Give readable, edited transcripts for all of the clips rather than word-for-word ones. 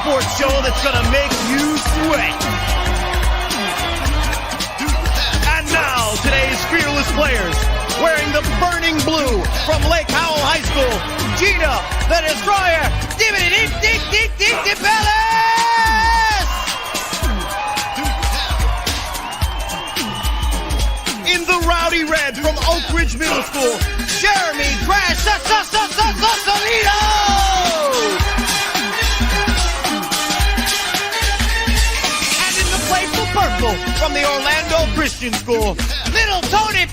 sports show that's gonna make you sweat. And now, today's fearless players, wearing the burning blue from Lake Howell High School, Gina, the Destroyer, DiBellis! In the rowdy red from Oak Ridge Middle School, Jeremy Crash Sausalito! And in the playful purple from the Orlando Christian School, Little Tony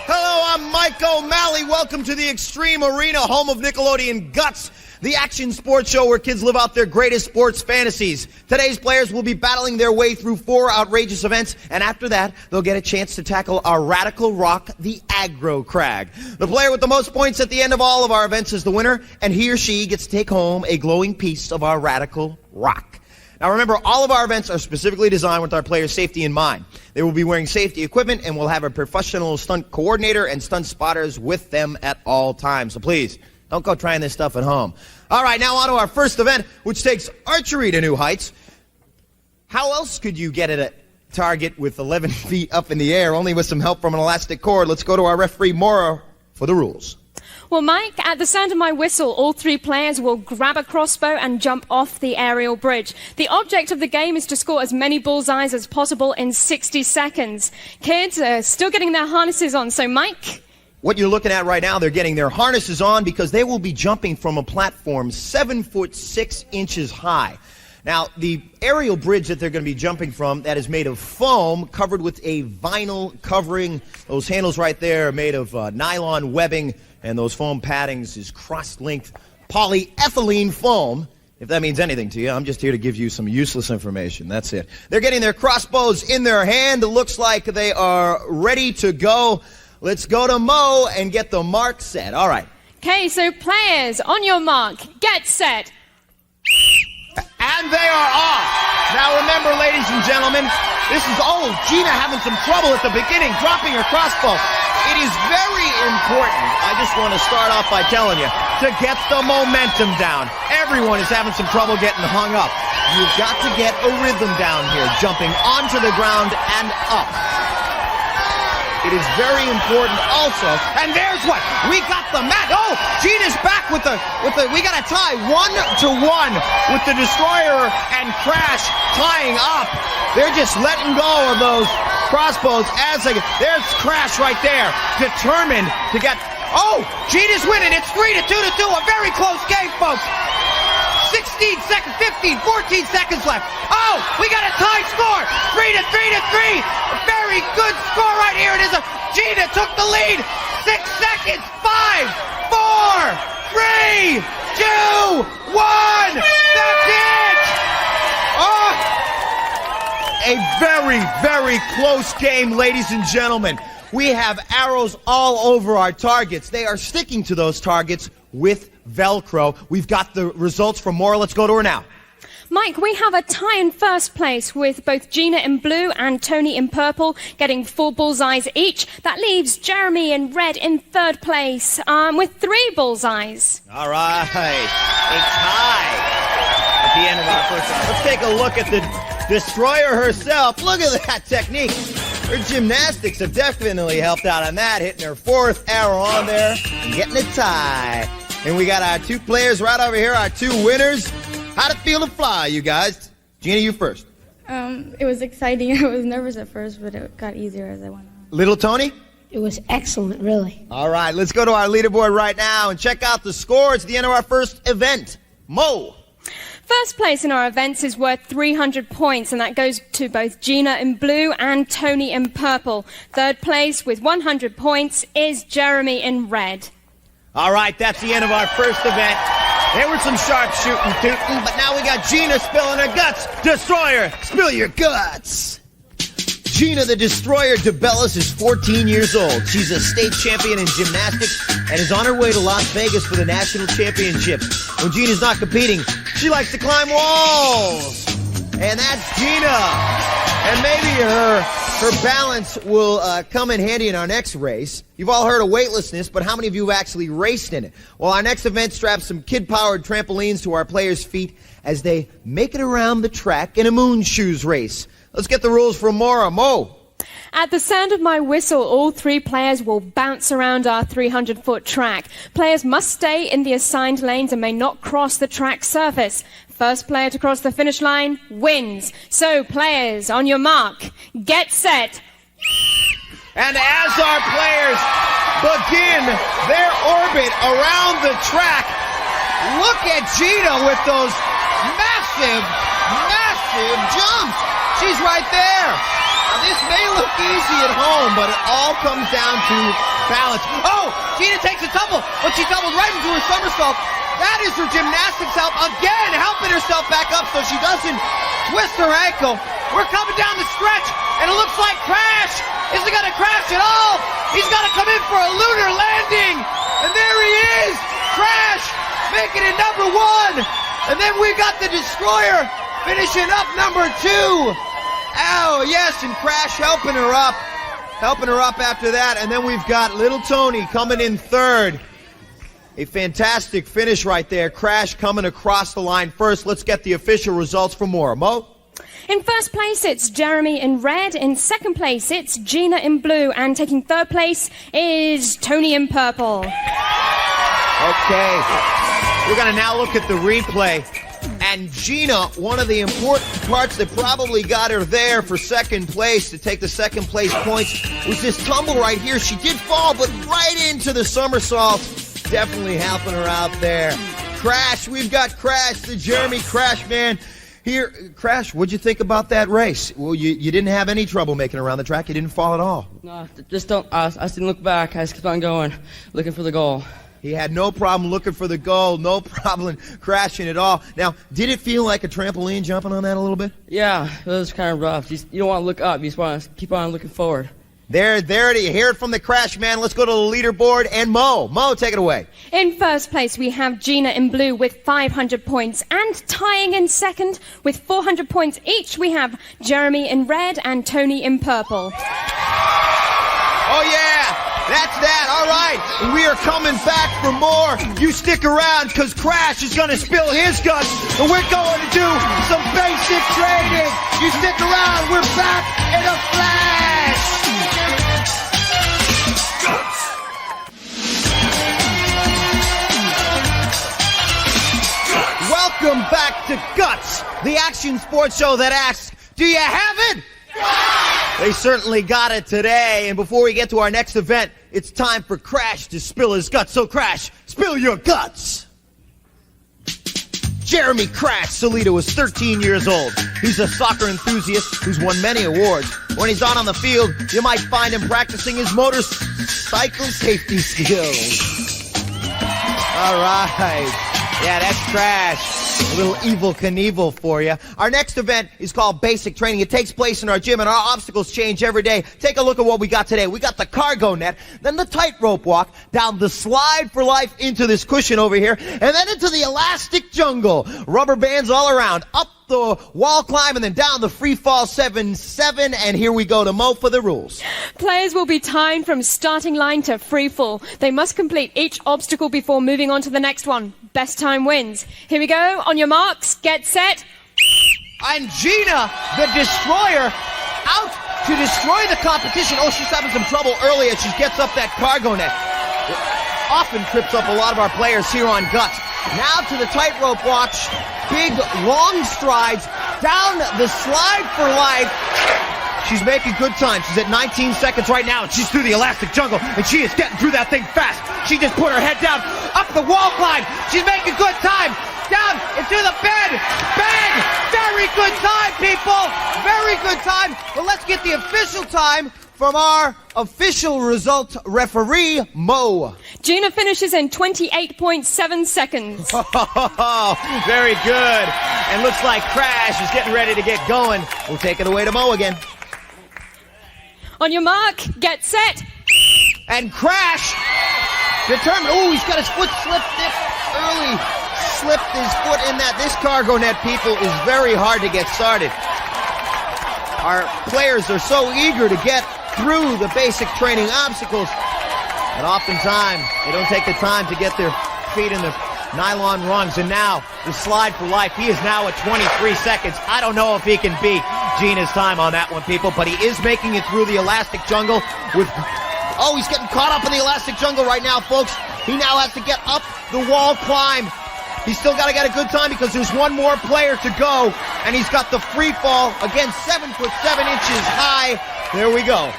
Hello, I'm Mike O'Malley. Welcome to the Extreme Arena, home of Nickelodeon Guts, the action sports show where kids live out their greatest sports fantasies. Today's players will be battling their way through 4 outrageous events, and after that, they'll get a chance to tackle our radical rock, the Aggro Crag. The player with the most points at the end of all of our events is the winner, and he or she gets to take home a glowing piece of our radical rock. Now remember, all of our events are specifically designed with our players' safety in mind. They will be wearing safety equipment, and we'll have a professional stunt coordinator and stunt spotters with them at all times. So please, don't go trying this stuff at home. All right, now on to our first event, which takes archery to new heights. How else could you get at a target with 11 feet up in the air, only with some help from an elastic cord? Let's go to our referee, Maura, for the rules. Well, Mike, at the sound of my whistle, all 3 players will grab a crossbow and jump off the aerial bridge. The object of the game is to score as many bullseyes as possible in 60 seconds. Kids are still getting their harnesses on, so Mike? What you're looking at right now, they're getting their harnesses on because they will be jumping from a platform 7 foot 6 inches high. Now, the aerial bridge that they're going to be jumping from, that is made of foam covered with a vinyl covering. Those handles right there are made of nylon webbing, and those foam paddings is cross-linked polyethylene foam. If that means anything to you, I'm just here to give you some useless information. That's it. They're getting their crossbows in their hand. It looks like they are ready to go. Let's go to Mo and get the mark set. All right. Okay, so players, on your mark, get set. And they are off. Now remember, ladies and gentlemen, this is Gina having some trouble at the beginning, dropping her crossbow. It is very important, I just want to start off by telling you, to get the momentum down. Everyone is having some trouble getting hung up. You've got to get a rhythm down here, jumping onto the ground and up. It is very important also. And there's what? We got the mat. Oh, Gina's back with the, we got a tie 1-1 with the Destroyer and Crash tying up. They're just letting go of those crossbows as they, there's Crash right there, determined to get, oh, Gina's winning. It's 3-2 to 2, a very close game, folks. 16 seconds, 15, 14 seconds left. Oh, we got a tie score. 3-3 to 3. A very good score right here. It is Gina took the lead. 6 seconds. 5, 4, 3, 2, 1. That's it. Oh, a very, very close game, ladies and gentlemen. We have arrows all over our targets. They are sticking to those targets with Velcro. We've got the results from Maura. Let's go to her now. Mike, we have a tie in first place with both Gina in blue and Tony in purple getting 4 bullseyes each. That leaves Jeremy in red in third place with 3 bullseyes. All right. A tie at the end of our first round. Let's take a look at the Destroyer herself. Look at that technique. Her gymnastics have definitely helped out on that, hitting her 4th arrow on there and getting a tie. And we got our 2 players right over here, our 2 winners. How'd it feel to fly, you guys? Gina, you first. It was exciting. I was nervous at first, but it got easier as I went on. Little Tony? It was excellent, really. All right, let's go to our leaderboard right now and check out the scores at the end of our first event. Mo. First place in our events is worth 300 points, and that goes to both Gina in blue and Tony in purple. Third place with 100 points is Jeremy in red. All right, that's the end of our first event. There was some sharp shooting, tooting, but now we got Gina spilling her guts. Destroyer, spill your guts. Gina the Destroyer DiBellis is 14 years old. She's a state champion in gymnastics and is on her way to Las Vegas for the national championships. When Gina's not competing, she likes to climb walls. And that's Gina. And maybe her Her balance will come in handy in our next race. You've all heard of weightlessness, but how many of you have actually raced in it? Well, our next event straps some kid-powered trampolines to our players' feet as they make it around the track in a moon shoes race. Let's get the rules from Maura. Mo. At the sound of my whistle, all 3 players will bounce around our 300-foot track. Players must stay in the assigned lanes and may not cross the track surface. First player to cross the finish line wins. So, players, on your mark, get set. And as our players begin their orbit around the track, look at Gina with those massive, massive jumps. She's right there. Now, this may look easy at home, but it all comes down to balance. Oh, Gina takes a tumble, but she tumbled right into her somersault. That is her gymnastics help again, helping herself back up so she doesn't twist her ankle. We're coming down the stretch, and it looks like Crash isn't going to crash at all. He's got to come in for a lunar landing, and there he is, Crash, making it number 1. And then we got the Destroyer finishing up number 2. Oh, yes, and Crash helping her up after that. And then we've got Little Tony coming in 3rd. A fantastic finish right there. Crash coming across the line first. Let's get the official results from Maura. Mo? In first place, it's Jeremy in red. In second place, it's Gina in blue. And taking 3rd place is Tony in purple. Okay. We're going to now look at the replay. And Gina, one of the important parts that probably got her there for 2nd place to take the 2nd place points was this tumble right here. She did fall, but right into the somersault. Definitely helping her out there. Crash, we've got Crash, the Jeremy Crash man. Here, Crash, what'd you think about that race? Well, you didn't have any trouble making it around the track. You didn't fall at all. No, just don't. I just didn't look back. I just kept on going, looking for the goal. He had no problem looking for the goal, no problem crashing at all. Now, did it feel like a trampoline jumping on that a little bit? Yeah, it was kind of rough. You don't want to look up. You just want to keep on looking forward. There, you hear it from the Crash man. Let's go to the leaderboard and Mo. Mo, take it away. In first place, we have Gina in blue with 500 points. And tying in second with 400 points each, we have Jeremy in red and Tony in purple. Oh, yeah. That's that. All right. We are coming back for more. You stick around because Crash is going to spill his guts. And we're going to do some basic training. You stick around. We're back in a flash. Welcome back to Guts, the action sports show that asks, do you have it? They certainly got it today. And before we get to our next event, it's time for Crash to spill his guts. So Crash, spill your guts. Jeremy Crash Salito is 13 years old. He's a soccer enthusiast who's won many awards. When he's not on the field, you might find him practicing his motorcycle safety skills. All right. Yeah, that's Crash. A little Evel Knievel for you. Our next event is called Basic Training. It takes place in our gym, and our obstacles change every day. Take a look at what we got today. We got the cargo net, then the tightrope walk, down the slide for life into this cushion over here, and then into the elastic jungle. Rubber bands all around, up the wall climb, and then down the free fall 7-7. And here we go to Mo for the rules. Players will be timed from starting line to free fall. They must complete each obstacle before moving on to the next one. Best time wins. Here we go. On your marks, get set. And Gina, the Destroyer, out to destroy the competition. Oh, she's having some trouble early as she gets up that cargo net. It often trips up a lot of our players here on Guts. Now to the tightrope watch. Big, long strides down the slide for life. She's making good time. She's at 19 seconds right now, and she's through the elastic jungle, and she is getting through that thing fast. She just put her head down, up the wall climb. She's making good time. Down into the bed. Bang! Very good time, people. Very good time. But let's get the official time from our official result referee, Mo. Gina finishes in 28.7 seconds. Very good. And looks like Crash is getting ready to get going. We'll take it away to Mo again. On your mark, get set. And Crash, determined. Oh, he's got his foot slipped early. Slipped his foot in that. This cargo net, people, is very hard to get started. Our players are so eager to get through the basic training obstacles, and oftentimes they don't take the time to get their feet in the nylon rungs. And now the slide for life. He is now at 23 seconds. I don't know if he can beat Gina's time on that one, people, but he is making it through the elastic jungle with... Oh, he's getting caught up in the elastic jungle right now, folks. He now has to get up the wall climb. He's still got to get a good time because there's one more player to go, and he's got the free fall. Again, 7 foot 7 inches high. There we go.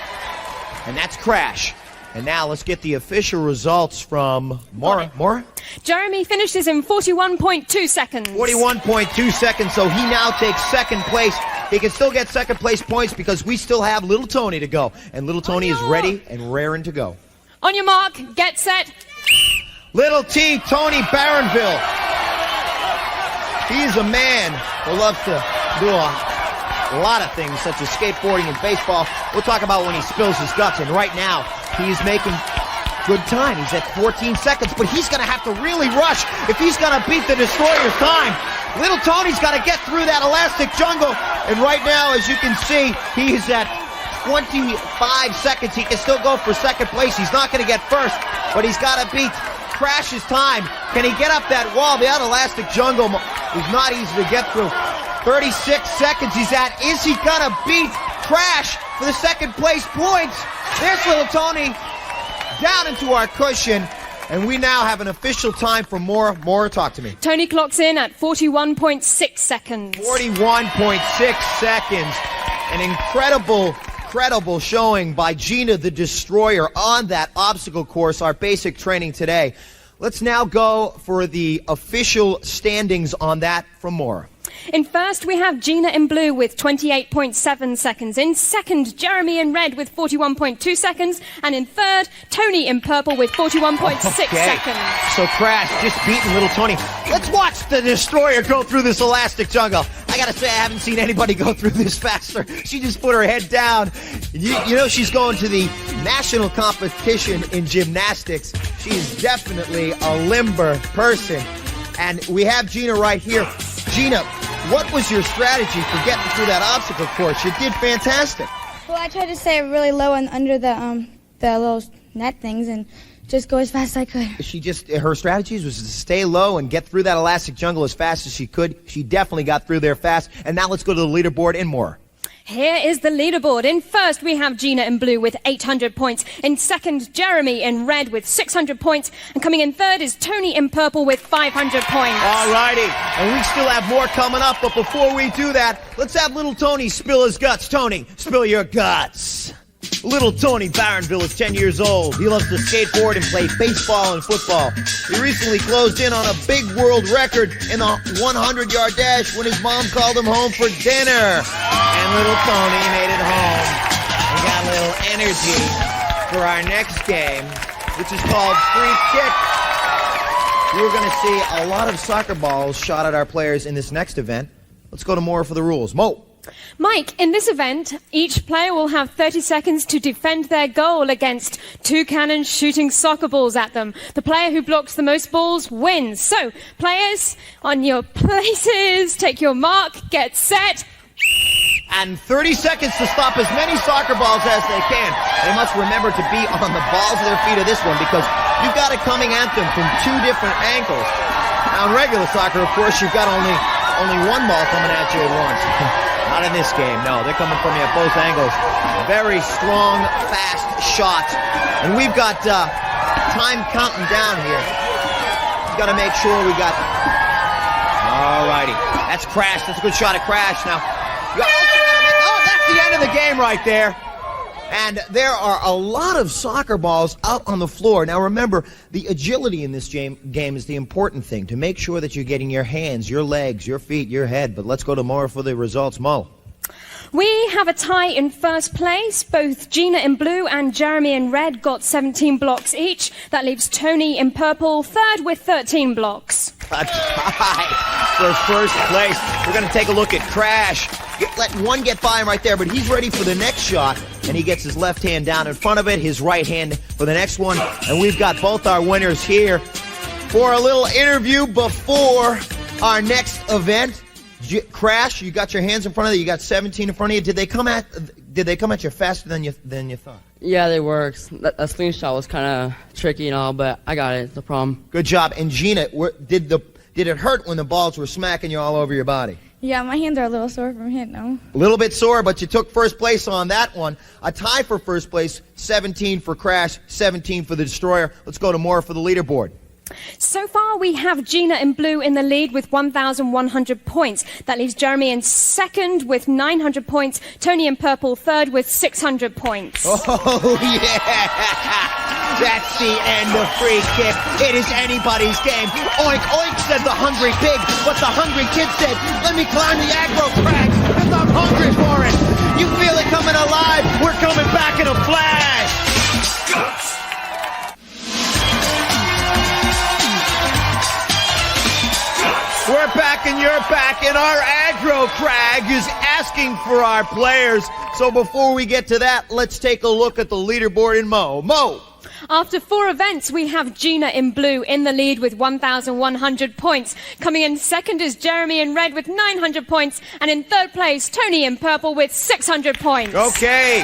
And that's Crash. And now let's get the official results from Maura. Maura? Jeremy finishes in 41.2 seconds. 41.2 seconds, so he now takes second place. He can still get second place points because we still have Little Tony to go. And Little Tony is ready and raring to go. On your mark, get set. Little T, Tony Barronville. He's a man who loves to do a lot of things, such as skateboarding and baseball. We'll talk about when he spills his guts, and right now, he's making good time. He's at 14 seconds, but he's going to have to really rush if he's going to beat the Destroyer's time. Little Tony's got to get through that elastic jungle, and right now, as you can see, he's at 25 seconds. He can still go for second place. He's not going to get first, but he's got to beat Crash's time. Can he get up that wall? The elastic jungle is not easy to get through. 36 seconds he's at. Is he going to beat Crash for the second place points? There's Little Tony down into our cushion. And we now have an official time for Maura. Maura, talk to me. Tony clocks in at 41.6 seconds. 41.6 seconds. An incredible showing by Gina the Destroyer on that obstacle course, our basic training today. Let's now go for the official standings on that from Maura. In first, we have Gina in blue with 28.7 seconds. In second, Jeremy in red with 41.2 seconds. And in third, Tony in purple with 41.6 seconds. So Crash just beating Little Tony. Let's watch the Destroyer go through this elastic jungle. I gotta say, I haven't seen anybody go through this faster. She just put her head down. You know she's going to the national competition in gymnastics. She's definitely a limber person. And we have Gina right here. Gina, what was your strategy for getting through that obstacle course? You did fantastic. Well, I tried to stay really low and under the little net things and just go as fast as I could. Her strategies was to stay low and get through that elastic jungle as fast as she could. She definitely got through there fast. And now let's go to the leaderboard and more. Here is the leaderboard. In first, we have Gina in blue with 800 points. In second, Jeremy in red with 600 points. And coming in third is Tony in purple with 500 points. All righty. And we still have more coming up. But before we do that, let's have Little Tony spill his guts. Tony, spill your guts. Little Tony Barronville is 10 years old. He loves to skateboard and play baseball and football. He recently closed in on a big world record in the 100-yard dash when his mom called him home for dinner. And Little Tony made it home and got a little energy for our next game, which is called Free Kick. We're going to see a lot of soccer balls shot at our players in this next event. Let's go to Maura for the rules. Mo. Mike, in this event, each player will have 30 seconds to defend their goal against two cannons shooting soccer balls at them. The player who blocks the most balls wins. So, players, on your places, take your mark, get set. And 30 seconds to stop as many soccer balls as they can. They must remember to be on the balls of their feet of this one because you've got a coming at them from two different angles. Now, in regular soccer, of course, you've got only one ball coming at you at once. Not in this game, no. They're coming from you at both angles. Very strong, fast shots. And we've got time counting down here. We've got to make sure we got... All righty. That's Crash. That's a good shot at Crash. Now, that's the end of the game right there. And there are a lot of soccer balls out on the floor. Now remember, the agility in this game is the important thing, to make sure that you're getting your hands, your legs, your feet, your head. But let's go to Maura for the results. Mo. We have a tie in first place. Both Gina in blue and Jeremy in red got 17 blocks each. That leaves Tony in purple third with 13 blocks. A tie for first place. We're going to take a look at Crash. Let one get by him right there, but he's ready for the next shot. And he gets his left hand down in front of it, his right hand for the next one. And we've got both our winners here for a little interview before our next event. Crash, you got your hands in front of you. You got 17 in front of you. Did they come at you faster than you thought? Yeah, they worked. That slingshot was kind of tricky and all, but I got it. It's no problem. Good job. And Gina, did it hurt when the balls were smacking you all over your body? Yeah, my hands are a little sore from hitting them. A little bit sore, but you took first place on that one. A tie for first place, 17 for Crash, 17 for the Destroyer. Let's go to more for the leaderboard. So far, we have Gina in blue in the lead with 1,100 points. That leaves Jeremy in second with 900 points. Tony in purple third with 600 points. Oh, yeah! That's the end of Free Kick. It is anybody's game. Oink, oink, said the hungry pig. But the hungry kid said, let me climb the aggro crags because I'm hungry for it. You feel it coming alive? We're coming back in a flash. We're back and you're back, and our aggro crag is asking for our players. So before we get to that, let's take a look at the leaderboard in Mo. Mo! After 4 events, we have Gina in blue in the lead with 1,100 points. Coming in second is Jeremy in red with 900 points. And in third place, Tony in purple with 600 points. Okay.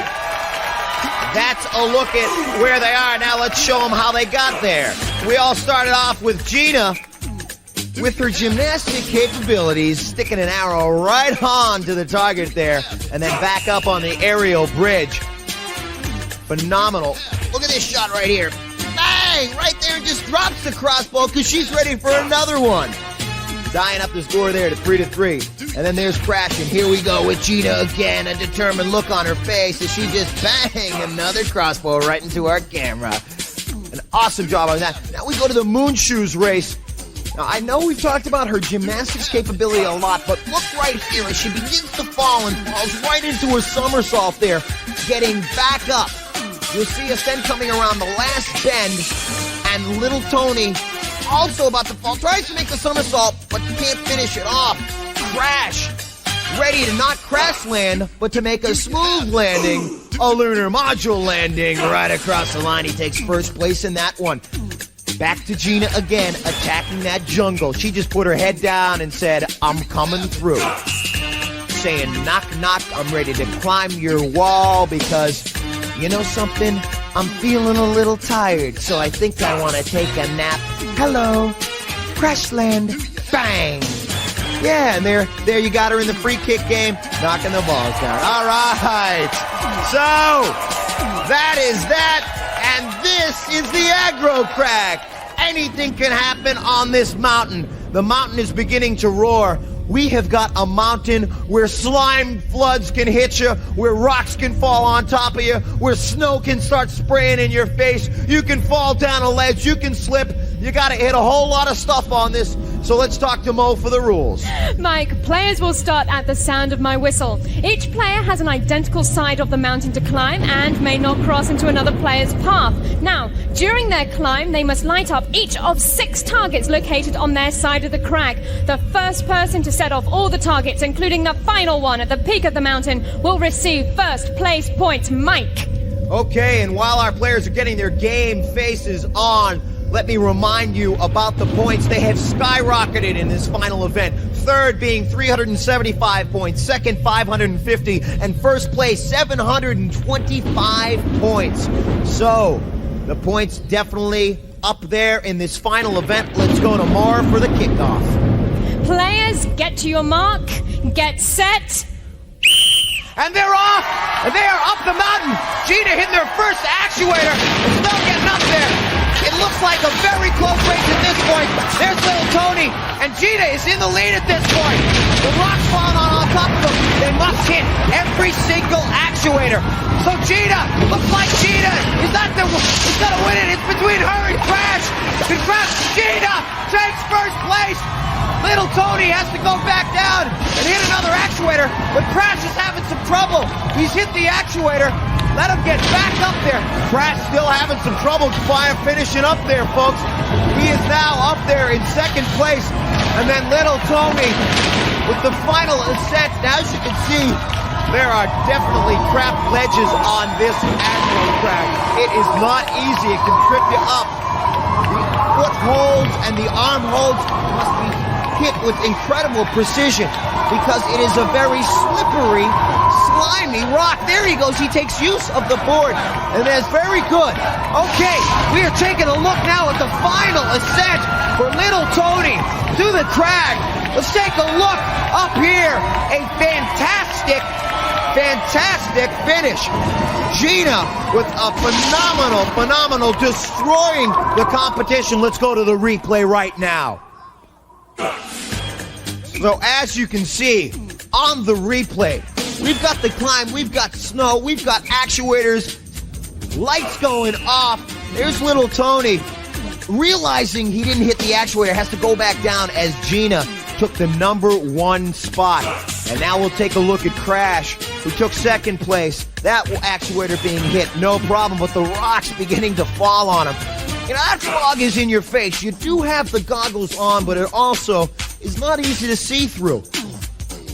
That's a look at where they are. Now let's show them how they got there. We all started off with Gina with her gymnastic capabilities, sticking an arrow right on to the target there, and then back up on the aerial bridge. Phenomenal. Look at this shot right here. Bang! Right there, and just drops the crossbow because she's ready for another one. Tying up the score there to 3-3. And then there's Crash, and here we go with Gina again, a determined look on her face as she just bang another crossbow right into our camera. An awesome job on that. Now we go to the Moon Shoes race. Now, I know we've talked about her gymnastics capability a lot, but look right here as she begins to fall and falls right into a somersault there, getting back up. You'll see us then coming around the last bend, and little Tony, also about to fall, tries to make the somersault, but can't finish it off. Crash, ready to not crash land, but to make a smooth landing, a lunar module landing right across the line. He takes first place in that one. Back to Gina again, attacking that jungle. She just put her head down and said, I'm coming through. Saying, knock, knock, I'm ready to climb your wall because, you know something? I'm feeling a little tired, so I think I want to take a nap. Hello, crash land, bang. Yeah, and there you got her in the free kick game, knocking the balls down. All right, so that is that. And this is the aggro crack. Anything can happen on this mountain. The mountain is beginning to roar. We have got a mountain where slime floods can hit you, where rocks can fall on top of you, where snow can start spraying in your face. You can fall down a ledge, you can slip. You got to hit a whole lot of stuff on this. So let's talk to Mo for the rules. Mike, players will start at the sound of my whistle. Each player has an identical side of the mountain to climb and may not cross into another player's path. Now, during their climb, they must light up each of 6 targets located on their side of the crag. The first person to set off all the targets, including the final one at the peak of the mountain, will receive first place points. Mike. Okay, and while our players are getting their game faces on, let me remind you about the points. They have skyrocketed in this final event. Third being 375 points, second 550, and first place 725 points. So, the points definitely up there in this final event. Let's go to Mar for the kickoff. Players, get to your mark, get set. And they're off! And they are up the mountain! Gina hitting their first actuator. It's still getting up there. It looks like a very close race at this point. There's little Tony, and Gina is in the lead at this point. The rock's falling on top of them. They must hit every single actuator. So Gina, looks like Gina is gonna win it. It's between her and Crash. Gina takes first place. Little Tony has to go back down and hit another actuator, but Crash is having some trouble. He's hit the actuator. Let him get back up there. Crash still having some trouble finishing up there, folks. He is now up there in second place. And then little Tony with the final ascent. Now, as you can see, there are definitely trapped ledges on this aggro crack. It is not easy. It can trip you up. The foot holds and the arm holds must be hit with incredible precision because it is a very slippery, slimy rock. There he goes. He takes use of the board, and that's very good. Okay, we are taking a look now at the final ascent for little Tony to the crag. Let's take a look up here. A fantastic finish. Gina with a phenomenal destroying the competition. Let's go to the replay right now. So as you can see on the replay, we've got the climb, we've got snow, we've got actuators, lights going off. There's little Tony realizing he didn't hit the actuator, has to go back down as Gina took the number 1 spot. And now we'll take a look at Crash, who took 2nd place. That actuator being hit, no problem, but the rocks beginning to fall on him. You know, that fog is in your face. You do have the goggles on, but it also is not easy to see through.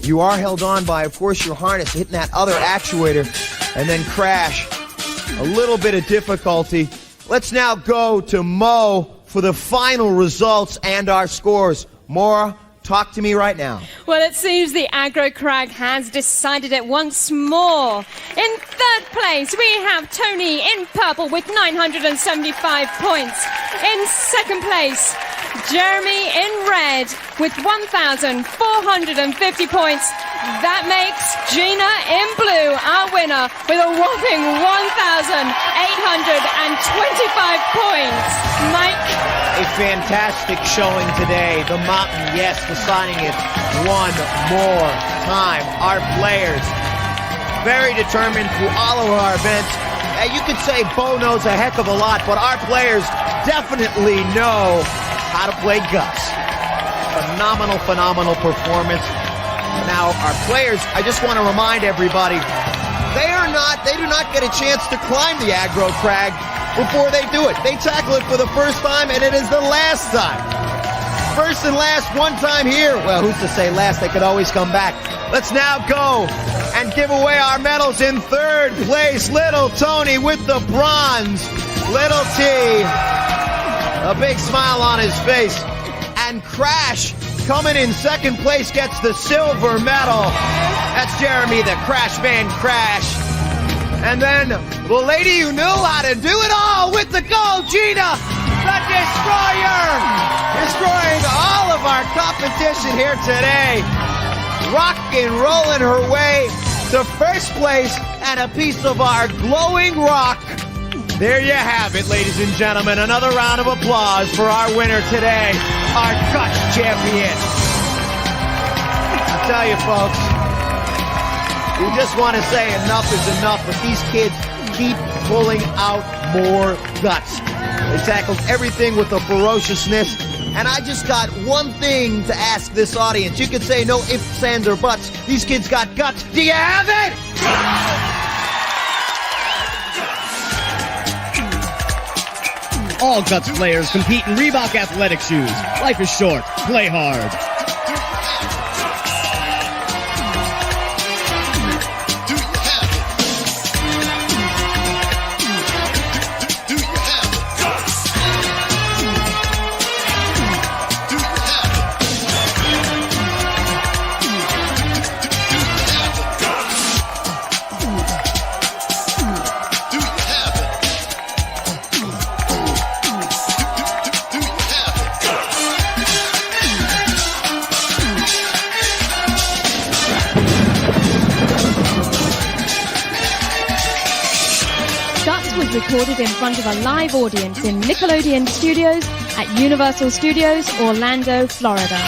You are held on by, of course, your harness, hitting that other actuator, and then Crash. A little bit of difficulty. Let's now go to Mo for the final results and our scores. Maura, talk to me right now. Well, it seems the Aggro Crag has decided it once more. In 3rd place, we have Tony in purple with 975 points. In 2nd place, Jeremy in red with 1,450 points. That makes Gina in blue our winner with a whopping 1,825 points. Mike? A fantastic showing today. The mountain, yes, deciding it one more time. Our players, very determined through all of our events. You could say Bo knows a heck of a lot, but our players definitely know how to play guts. Phenomenal performance. Now, our players, I just want to remind everybody, they do not get a chance to climb the Aggro Crag before they do it. They tackle it for the first time, and it is the last time. First and last, one time here. Well, who's to say last? They could always come back. Let's now go and give away our medals. In 3rd place, little Tony with the bronze. Little T, a big smile on his face. And Crash, coming in 2nd place, gets the silver medal. That's Jeremy, the Crash Band Crash. And then the lady who knew how to do it all with the gold, Gina, the Destroyer, destroying all of our competition here today. Rock and rolling her way to 1st place and a piece of our glowing rock. There you have it, ladies and gentlemen. Another round of applause for our winner today, our Guts champion. I tell you, folks, we just want to say enough is enough, but these kids keep pulling out more guts. They tackled everything with a ferociousness, and I just got one thing to ask this audience. You could say no ifs, ands, or buts. These kids got guts. Do you have it? All Guts players compete in Reebok athletic shoes. Life is short. Play hard. Recorded in front of a live audience in Nickelodeon Studios at Universal Studios, Orlando, Florida.